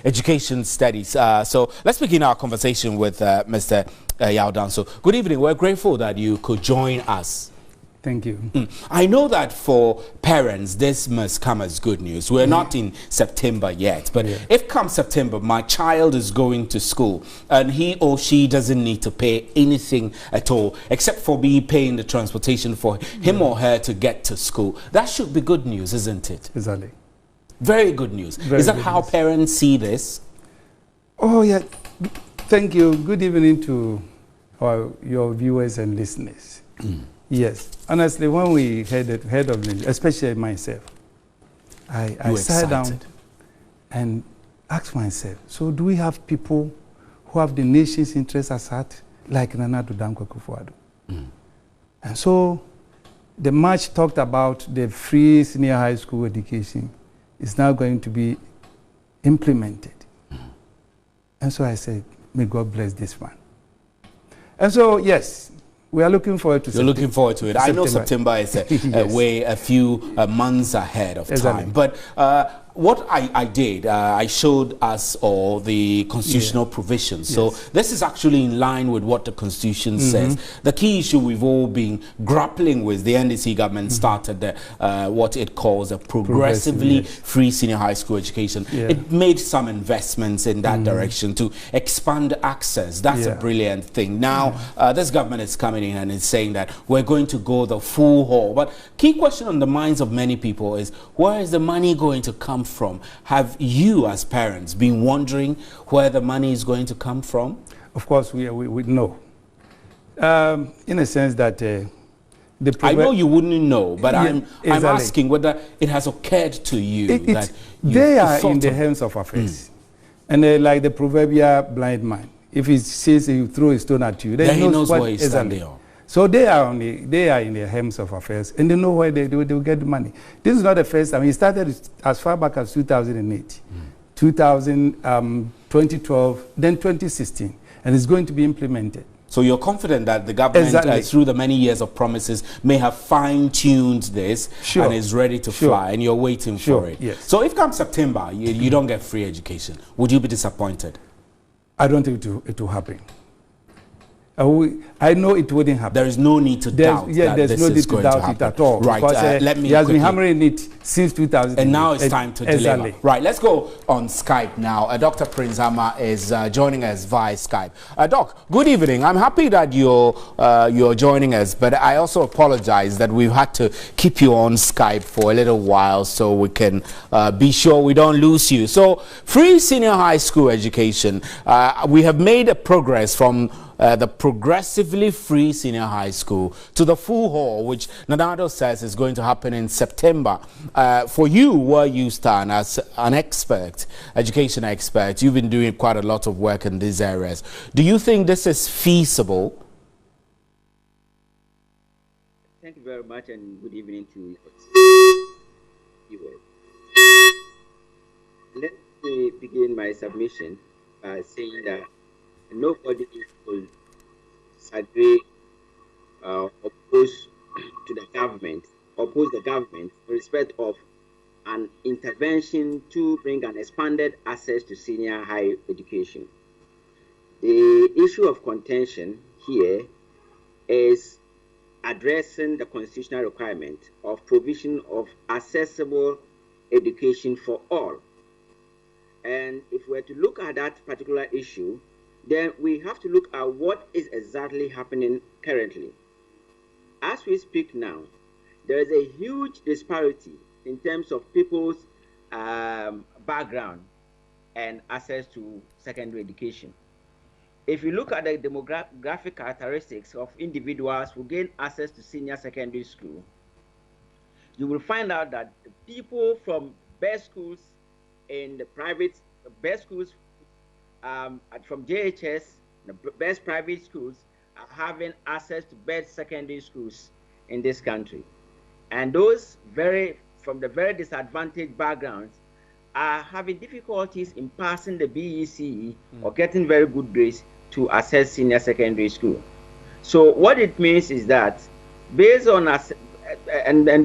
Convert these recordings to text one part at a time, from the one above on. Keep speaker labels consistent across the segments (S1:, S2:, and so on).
S1: education studies. So let's begin our conversation with Mr. Yao. So good evening. We're grateful that you could join us.
S2: Thank you.
S1: I know that for parents, this must come as good news. We're not in September yet, but if come September, my child is going to school and he or she doesn't need to pay anything at all, except for me paying the transportation for him or her to get to school. That should be good news, isn't it?
S2: Exactly.
S1: Very good news. Is that how parents see this?
S2: Oh, yeah. Thank you. Good evening to your viewers and listeners. Yes. Honestly, when we heard of it, especially myself, I sat down and asked myself, so do we have people who have the nation's interests at heart, like Nana Addo Dankwa Akufo-Addo? And so the march talked about the free senior high school education is now going to be implemented. And so I said, may God bless this one. And so, yes, we are looking forward to it.
S1: You're looking forward to it. I know September is a few months ahead of time. But what I did, I showed us all the constitutional provisions. So this is actually in line with what the Constitution says. The key issue we've all been grappling with, the NDC government started what it calls a progressively free senior high school education. It made some investments in that direction to expand access. That's a brilliant thing. Now, this government is coming in and is saying that we're going to go the full haul. But key question on the minds of many people is, where is the money going to come from? Have you as parents been wondering where the money is going to come from?
S2: Of course we know, in a sense that
S1: I know you wouldn't know, but I'm asking whether it has occurred to you that
S2: they are in the hands of affairs. And like the proverbial blind man, if he says he throw a stone at you, then
S1: he knows where he's standing on.
S2: So they are in the hands of affairs, and they know where they will get the money. This is not the first time. He started as far back as 2008, 2012, then 2016, and it's going to be implemented.
S1: So you're confident that the government, through the many years of promises, may have fine-tuned this and is ready to fly, and you're waiting for it.
S2: Yes.
S1: So if come September, you don't get free education, would you be disappointed?
S2: I don't think it will happen. I know it wouldn't happen.
S1: There is no need to doubt that
S2: there's no need to doubt it at all.
S1: Right, let me
S2: he has been hammering it since 2000.
S1: And now it's time to deliver. Right, let's go on Skype now. Dr. Prince Ama is joining us via Skype. Doc, good evening. I'm happy that you're joining us, but I also apologize that we've had to keep you on Skype for a little while so we can be sure we don't lose you. So, free senior high school education. We have made a progress from the progressively free senior high school to the full haul, which Nana Addo says is going to happen in September. For you, where you stand as an expert, education expert, you've been doing quite a lot of work in these areas. Do you think this is feasible?
S3: Thank you very much, and good evening to you. Let me begin my submission by saying that nobody will disagree, oppose the government in respect of an intervention to bring an expanded access to senior higher education. The issue of contention here is addressing the constitutional requirement of provision of accessible education for all. And if we're to look at that particular issue, then we have to look at what is exactly happening currently. As we speak now, there is a huge disparity in terms of people's background and access to secondary education. If you look at the demographic characteristics of individuals who gain access to senior secondary school, you will find out that the people from best schools in the best schools from JHS, the best private schools, are having access to best secondary schools in this country. And those from the very disadvantaged backgrounds are having difficulties in passing the BECE or getting very good grades to access senior secondary school. So what it means is that based on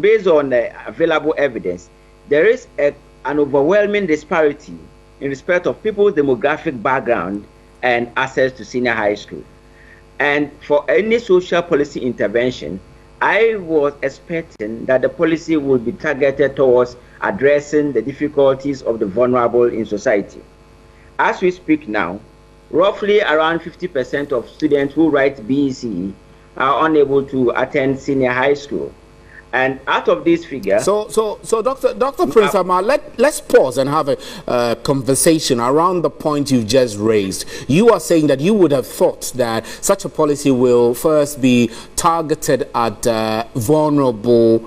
S3: based on the available evidence, there is an overwhelming disparity in respect of people's demographic background and access to senior high school. And for any social policy intervention, I was expecting that the policy would be targeted towards addressing the difficulties of the vulnerable in society. As we speak now, roughly around 50% of students who write BECE are unable to attend senior high school. And out of this figure...
S1: So Dr. Prince Amar, let's pause and have a conversation around the point you've just raised. You are saying that you would have thought that such a policy will first be targeted at vulnerable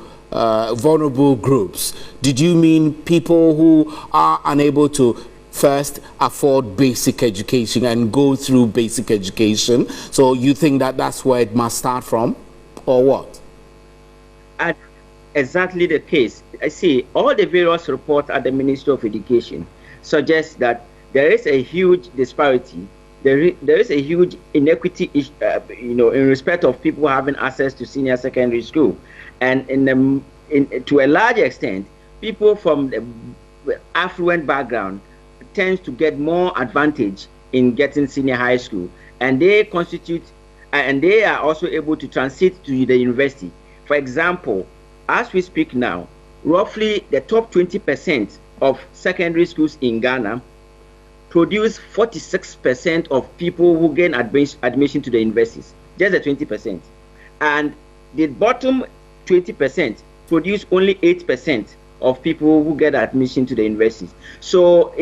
S1: groups. Did you mean people who are unable to first afford basic education and go through basic education? So you think that that's where it must start from, or what?
S3: Exactly the case. I see all the various reports at the Ministry of Education suggest that there is a huge disparity. There is a huge inequity, in respect of people having access to senior secondary school, and to a large extent, people from the affluent background tends to get more advantage in getting senior high school, and they are also able to transit to the university. For example, as we speak now, roughly the top 20% of secondary schools in Ghana produce 46% of people who gain admission to the universities, just the 20%. And the bottom 20% produce only 8% of people who get admission to the universities. So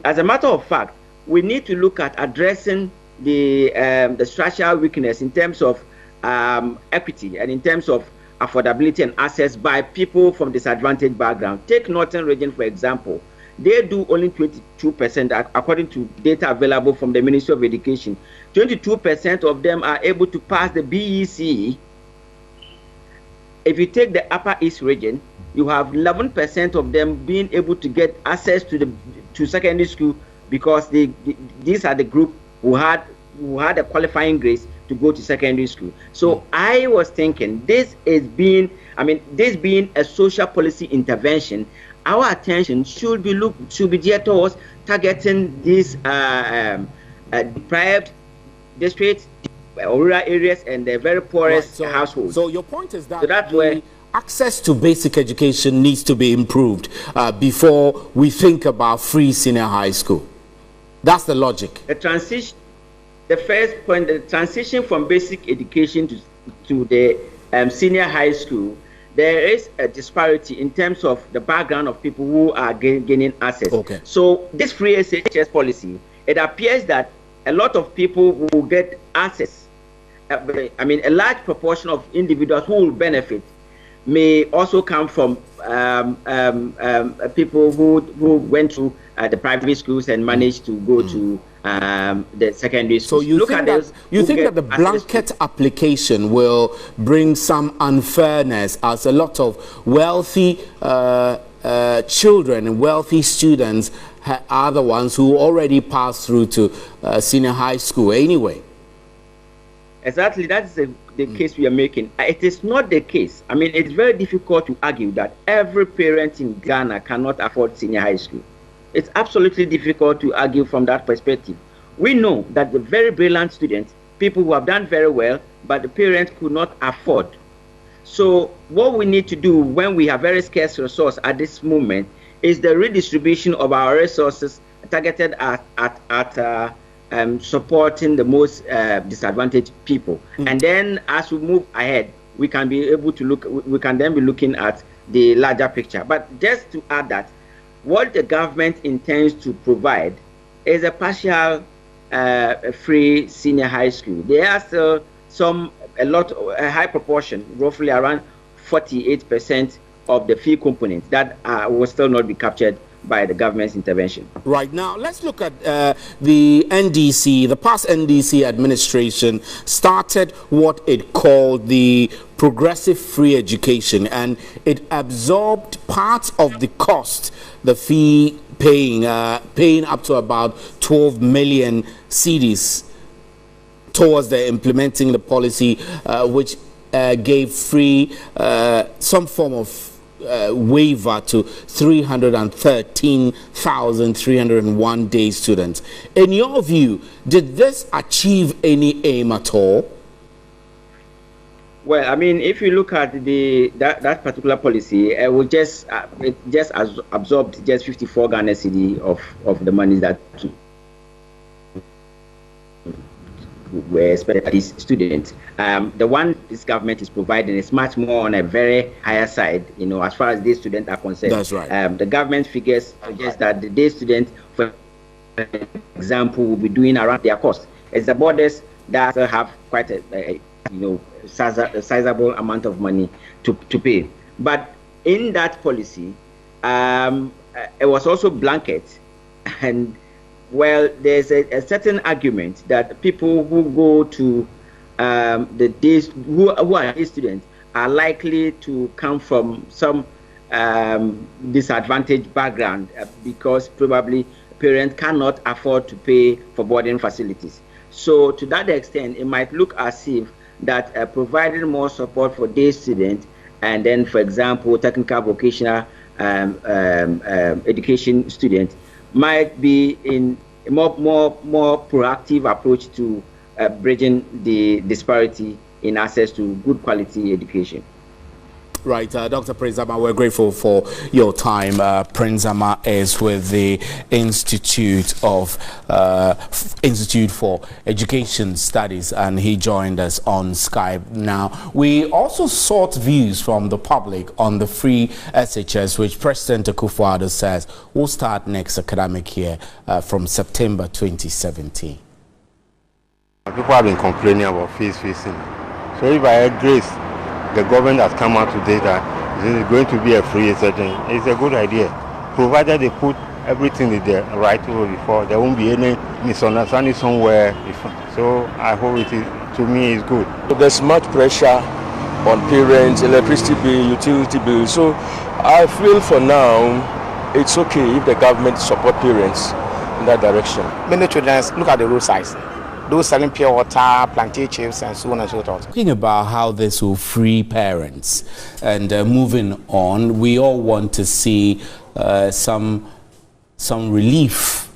S3: as a matter of fact, we need to look at addressing the structural weakness in terms of equity and in terms of affordability and access by people from disadvantaged background. Take Northern Region, for example. They do only 22%, according to data available from the Ministry of Education. 22% of them are able to pass the BECE. If you take the Upper East Region, you have 11% of them being able to get access to secondary school, because these are the group who had a qualifying grades to go to secondary school. So I was thinking, this being a social policy intervention, our attention should be geared towards targeting these deprived districts, rural areas, and the very poorest households.
S1: So your point is that access to basic education needs to be improved before we think about free senior high school. That's the logic.
S3: The first point, the transition from basic education to the senior high school, there is a disparity in terms of the background of people who are gaining access.
S1: Okay.
S3: So this free SHS policy, it appears that a lot of people will get access. A large proportion of individuals who will benefit may also come from people who went to the private schools and managed to go to the secondary schools.
S1: So you think that the blanket application will bring some unfairness, as a lot of wealthy children and wealthy students are the ones who already passed through to senior high school anyway?
S3: Exactly, that's the case we are making. It is not the case. It's very difficult to argue that every parent in Ghana cannot afford senior high school. It's absolutely difficult to argue from that perspective. We know that the very brilliant students, people who have done very well, but the parents could not afford. So what we need to do when we have very scarce resource at this moment is the redistribution of our resources targeted at supporting the most disadvantaged people. And then as we move ahead, we can be able to then be looking at the larger picture. But just to add that, what the government intends to provide is a partial free senior high school. There are still a high proportion, roughly around 48% of the fee components that will still not be captured by the government's intervention.
S1: Right. Now, let's look at the NDC. The past NDC administration started what it called the progressive free education, and it absorbed part of the cost, the fee paying up to about 12 million cedis towards the implementing the policy, which gave free some form of waiver to 313,301 day students. In your view, did this achieve any aim at all?
S3: Well, I mean, if you look at that particular policy, it will just absorbed just 54 Ghana cedi of the money that were expected by these students. The one this government is providing is much more on a very higher side, you know, as far as these students are concerned.
S1: That's right.
S3: The government figures suggest that the day students, for example, will be doing around their cost. It's the borders that have quite a sizable amount of money to pay. But in that policy, it was also blanket, and well, there's a certain argument that people who go to the days who are day students are likely to come from some disadvantaged background because probably parents cannot afford to pay for boarding facilities. So to that extent, it might look as if that providing more support for day students, and then, for example, technical vocational education students might be in a more proactive approach to bridging the disparity in access to good quality education.
S1: Right, Dr. Prince Zama, we're grateful for your time. Prince Zama is with the Institute for Education Studies, and he joined us on Skype. Now, we also sought views from the public on the free SHS, which President Akufo-Addo says will start next academic year from September 2017.
S4: People have been complaining about fees facing. So if I had grace, the government has come out today that it's going to be a free session. It's a good idea, provided they put everything in the right way before. There won't be any misunderstanding somewhere. So I hope it is, to me, it's good.
S5: There's much pressure on parents, electricity bill, utility bill. So I feel for now it's okay if the government support parents in that direction.
S6: Many children look at the road size. Those selling pure water, plantain chips, and so on and so forth.
S1: Talking about how this will free parents, and moving on, we all want to see some relief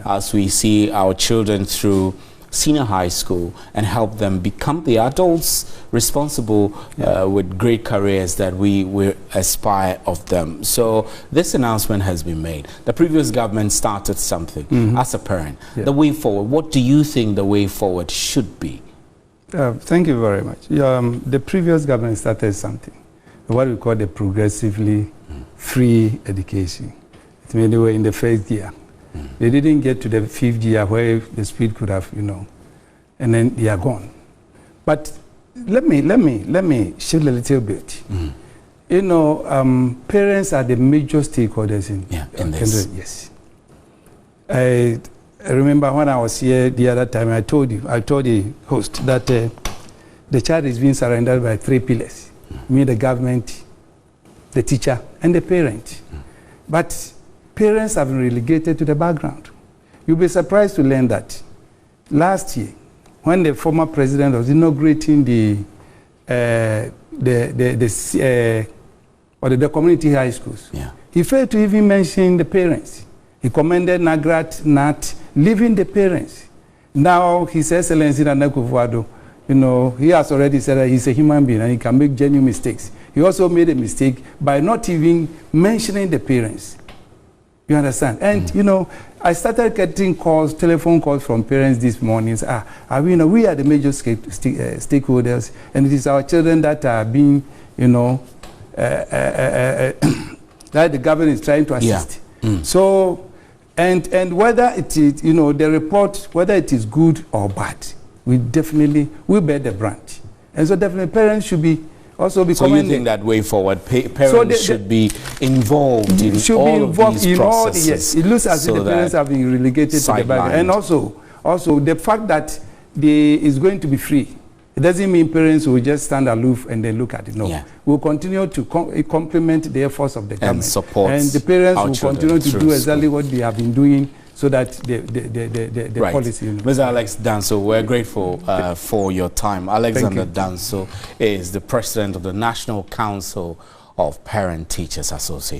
S1: as we see our children through senior high school and help them become the adults responsible with great careers that we aspire of them. So this announcement has been made. The previous government started something. As a parent, the way forward, what do you think the way forward should be?
S2: Thank you very much. The previous government started something, what we call the progressively free education. It means they were in the first year. They didn't get to the 5th year where the speed could have, and then they are gone. But let me shift a little bit. Parents are the major stakeholders in this. Yes. I remember when I was here the other time, I told the host that the child is being surrounded by 3 pillars: me, the government, the teacher, and the parent. But parents have been relegated to the background. You'll be surprised to learn that last year, when the former president was inaugurating the community high schools, he failed to even mention the parents. He commended NAT, leaving the parents. Now, His Excellency Nana Akufo-Addo, he has already said that he's a human being and he can make genuine mistakes. He also made a mistake by not even mentioning the parents. You understand? And, I started getting telephone calls from parents this morning. We are the major stakeholders, and it is our children that are being, that the government is trying to assist. So, and whether it is, the report, whether it is good or bad, we definitely bear the brunt. And so definitely parents should be also be
S1: commended. So you think that way forward, parents should be involved in all of these processes?
S2: Yes, it looks as if the parents have been relegated to the background. And also the fact that is going to be free, it doesn't mean parents will just stand aloof and then look at it. No, we'll continue to complement the efforts of the government.
S1: And support.
S2: And the parents will continue to do exactly what they have been doing, so that the policy.
S1: Mr. Alex Danso, we're grateful for your time. Alexander Danso is the president of the National Council of Parent Teachers Association.